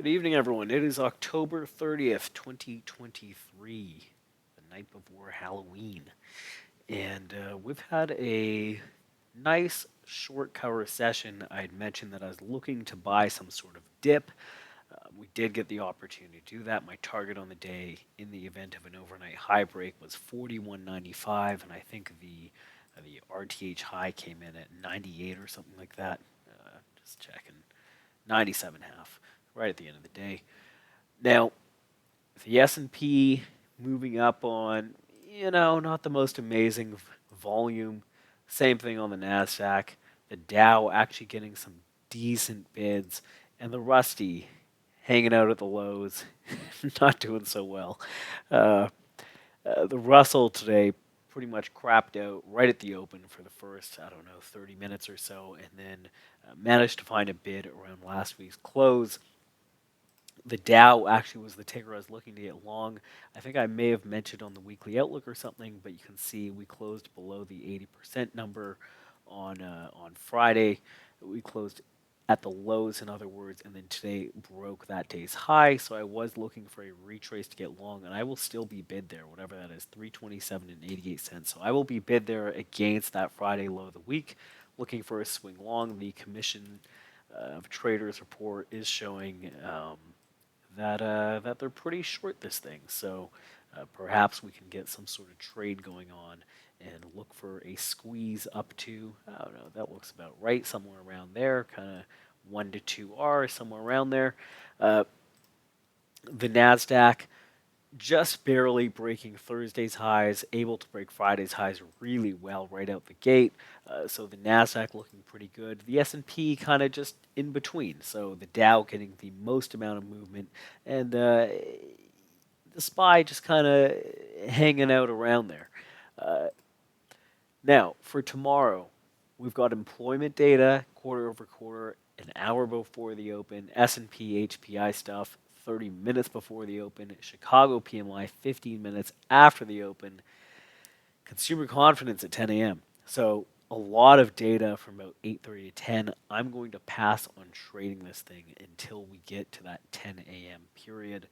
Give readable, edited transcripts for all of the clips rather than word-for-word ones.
Good evening, everyone. It is October 30th, 2023, the night before Halloween. And we've had a nice short cover session. I had mentioned that I was looking to buy some sort of dip. We did get the opportunity to do that. My target on the day in the event of an overnight high break was 41.95, and I think the RTH high came in at 98 or something like that. Just checking. 97.5, right at the end of the day. Now, the S&P moving up on, not the most amazing volume. Same thing on the Nasdaq. The Dow actually getting some decent bids, and the Rusty hanging out at the lows, not doing so well. Uh, the Russell today pretty much crapped out right at the open for the first, 30 minutes or so, and then managed to find a bid around last week's close. The Dow actually was the ticker I was looking to get long. I think I may have mentioned on the weekly outlook or something, but you can see we closed below the 80% number on Friday. We closed at the lows, in other words, and then today broke that day's high. So I was looking for a retrace to get long, and I will still be bid there, whatever that is, 327 and 88 cents. So I will be bid there against that Friday low of the week, looking for a swing long. The commission of traders report is showing that they're pretty short this thing. So perhaps we can get some sort of trade going on and look for a squeeze up to, I don't know, that looks about right, somewhere around there, kind of 1 to 2R, somewhere around there. Uh, the NASDAQ just barely breaking Thursday's highs, able to break Friday's highs really well right out the gate. So the Nasdaq looking pretty good. The S&P kind of just in between. So the Dow getting the most amount of movement, and the SPY just kind of hanging out around there. Uh, Now for tomorrow, we've got employment data quarter over quarter, an hour before the open. S&P HPI stuff 30 minutes before the open, Chicago PMI 15 minutes after the open, consumer confidence at 10 a.m. So a lot of data from about 8:30 to 10. I'm going to pass on trading this thing until we get to that 10 a.m. period.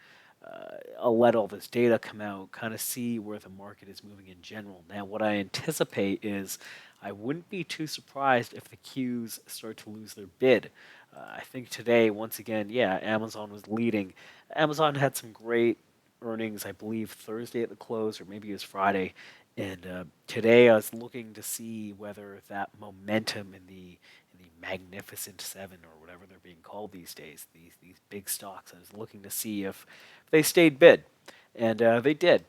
I'll let all this data come out, kind of see where the market is moving in general. Now, what I anticipate is I wouldn't be too surprised if the Qs start to lose their bid. I think today, once again, yeah, Amazon was leading. Amazon had some great earnings, I believe, Thursday at the close, or maybe it was Friday. And today, I was looking to see whether that momentum in the Magnificent Seven, or whatever they're being called these days, these big stocks. I was looking to see if they stayed bid, and they did.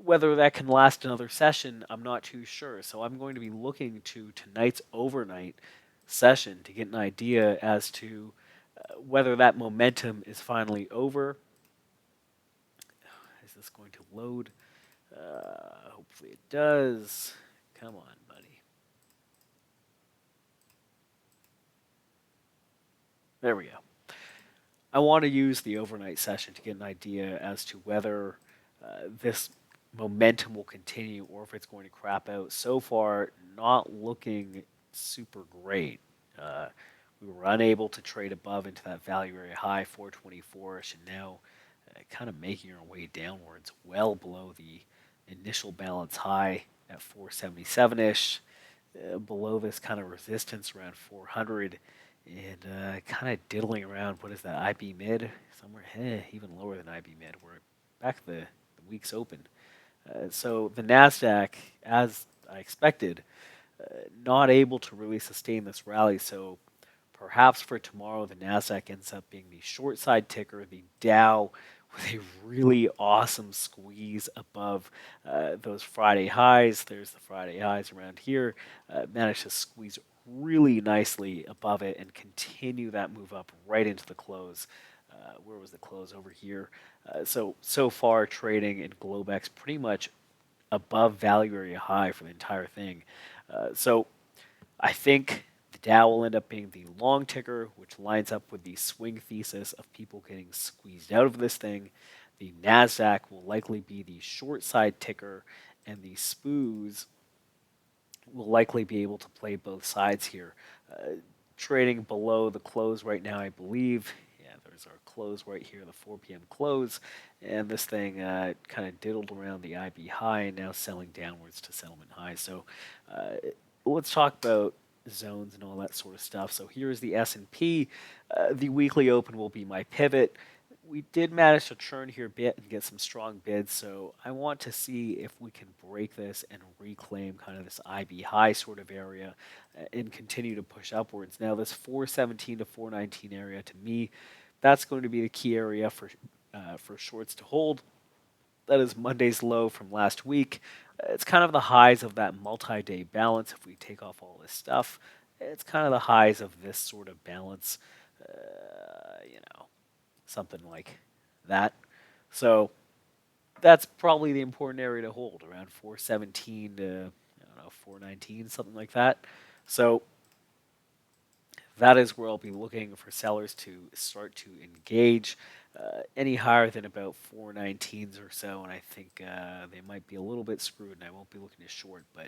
Whether that can last another session, I'm not too sure. So I'm going to be looking to tonight's overnight session to get an idea as to whether that momentum is finally over. Is this going to load? Hopefully it does. Come on, buddy. There we go. I want to use the overnight session to get an idea as to whether this momentum will continue or if it's going to crap out. So far, not looking super great. Uh, we were unable to trade above into that value area high, 424ish, and now kind of making our way downwards, well below the initial balance high at 477ish, below this kind of resistance around 400, and kind of diddling around. What is that? IB mid somewhere, even lower than IB mid. We're back to the week's open. So the Nasdaq, as I expected, not able to really sustain this rally. So perhaps for tomorrow, the Nasdaq ends up being the short side ticker. The Dow with a really awesome squeeze above those Friday highs. There's the Friday highs around here. Managed to squeeze really nicely above it and continue that move up right into the close. Where was the close over here? So far, trading in Globex pretty much above value area high for the entire thing. So I think the Dow will end up being the long ticker, which lines up with the swing thesis of people getting squeezed out of this thing. The NASDAQ will likely be the short side ticker, and the SPOOs will likely be able to play both sides here. Trading below the close right now, I believe. Yeah, There's our close right here, the 4 p.m. close, and this thing kind of diddled around the IB high and now selling downwards to settlement high. So let's talk about zones and all that sort of stuff. So here's the S&P. The weekly open will be my pivot. We did manage to churn here a bit and get some strong bids, so I want to see if we can break this and reclaim kind of this IB high sort of area and continue to push upwards. Now this 417 to 419 area, to me, that's going to be the key area for shorts to hold. That is Monday's low from last week. It's kind of the highs of that multi-day balance. If we take off all this stuff, it's kind of the highs of this sort of balance. You know, something like that. So that's probably the important area to hold, around 417 to, I don't know, 419, something like that. So that is where I'll be looking for sellers to start to engage. Any higher than about 419s or so, and I think they might be a little bit screwed, and I won't be looking to short, but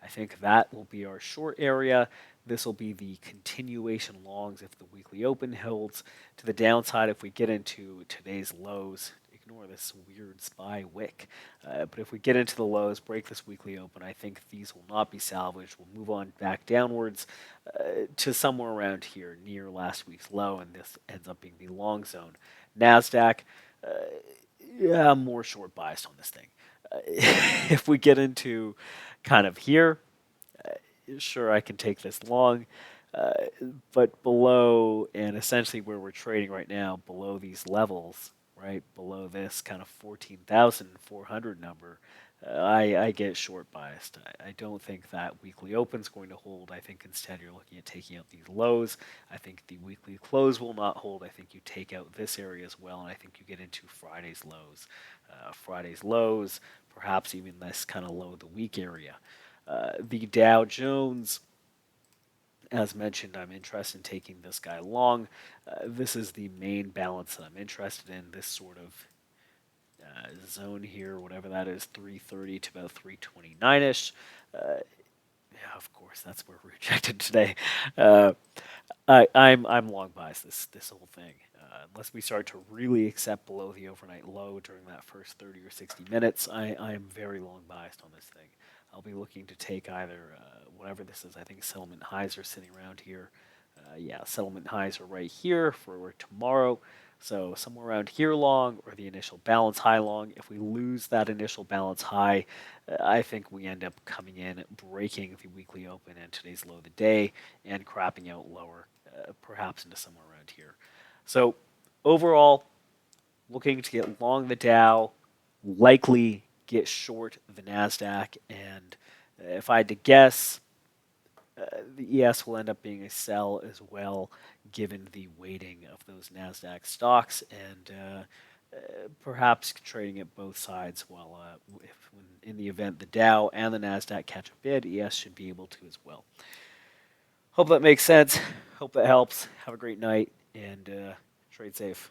I think that will be our short area. This will be the continuation longs if the weekly open holds. To the downside, if we get into today's lows, ignore this weird SPY wick, but if we get into the lows, break this weekly open, I think these will not be salvaged. We'll move on back downwards to somewhere around here near last week's low, and this ends up being the long zone. NASDAQ, yeah, I'm more short biased on this thing. If we get into kind of here, sure, I can take this long, uh, but below, and essentially where we're trading right now, below these levels, right, below this kind of 14,400 number, I get short biased. I don't think that weekly open is going to hold. I think instead you're looking at taking out these lows. I think the weekly close will not hold. I think you take out this area as well, and I think you get into Friday's lows. Friday's lows, perhaps even this kind of low of the week area. The Dow Jones, as mentioned, I'm interested in taking this guy long. This is the main balance that I'm interested in, this sort of zone here, whatever that is, 330 to about 329-ish. Yeah, of course, that's where we're rejected today. I'm long biased this whole thing. Unless we start to really accept below the overnight low during that first 30 or 60 minutes, I am very long biased on this thing. I'll be looking to take either whatever this is. I think settlement highs are sitting around here. Yeah, settlement highs are right here for tomorrow. So somewhere around here long, or the initial balance high long. If we lose that initial balance high, I think we end up coming in, breaking the weekly open and today's low of the day, and crapping out lower, perhaps into somewhere around here. So overall, looking to get long the Dow, likely get short the NASDAQ, and if I had to guess, the ES will end up being a sell as well, given the weighting of those NASDAQ stocks, and perhaps trading at both sides. While in the event the Dow and the NASDAQ catch a bid, ES should be able to as well. Hope that makes sense. Hope that helps. Have a great night, and trade safe.